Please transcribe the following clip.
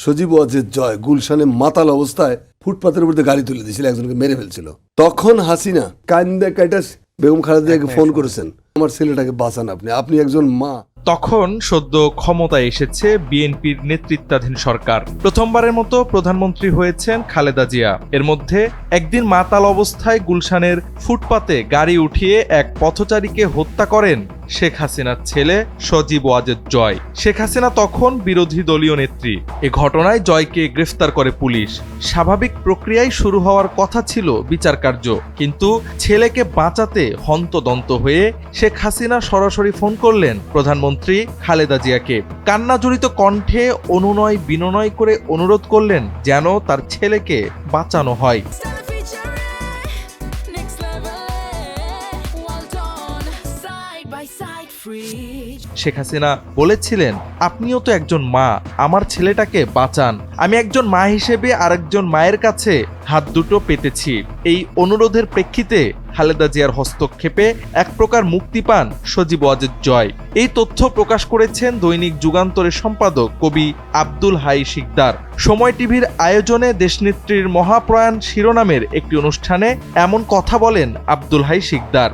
সজীব ওয়াজেদ জয় গুলশানে মাতাল অবস্থায় ফুটপাতের উপর গাড়ি তুলে দিয়েছিল, একজনকে মেরে ফেলছিল। তখন হাসিনা কান্দে কাইটা বেগম খালেদাকে ফোন করেছেন, আমার ছেলেটাকে বাঁচান, আপনি একজন মা। তখন সদ্য ক্ষমতায় এসেছে বিএনপির নেতৃত্বাধীন সরকার। প্রথমবারের মতো প্রধানমন্ত্রী হয়েছেন খালেদা জিয়া। এর মধ্যে একদিন মাতাল অবস্থায় গুলশানের ফুটপাতে গাড়ি উঠিয়ে এক পথচারীকে হত্যা করেন শেখ হাসিনার ছেলে সজীব ওয়াজেদ জয়। শেখ হাসিনা তখন বিরোধী দলীয় নেত্রী। এ ঘটনায় জয়কে গ্রেফতার করে পুলিশ। স্বাভাবিক প্রক্রিয়ায় শুরু হওয়ার কথা ছিল বিচার কার্য, কিন্তু ছেলেকে বাঁচাতে হন্তদন্ত হয়ে শেখ হাসিনা সরাসরি ফোন করলেন প্রধানমন্ত্রী খালেদা জিয়াকে। কান্নাজড়িত কণ্ঠে অনুনয় বিনয় করে অনুরোধ করলেন যেন তার ছেলেকে বাঁচানো হয়। শেখ হাসিনা বলেছিলেন, আপনিও তো একজন মা, আমার ছেলেটাকে বাঁচান। আমি একজন মা হিসেবে আরেকজন মায়ের কাছে হাত দুটো পেতেছি। এই অনুরোধের প্রেক্ষিতে খালেদা জিয়ার হস্তক্ষেপে এক প্রকার মুক্তি পান সজীব ওয়াজেদ জয়। এই তথ্য প্রকাশ করেছেন দৈনিক যুগান্তরের সম্পাদক কবি আব্দুল হাই শিকদার। সময় টিভির আয়োজনে দেশনেত্রীর মহাপ্রয়াণ শিরোনামের একটি অনুষ্ঠানে এমন কথা বলেন আব্দুল হাই শিকদার।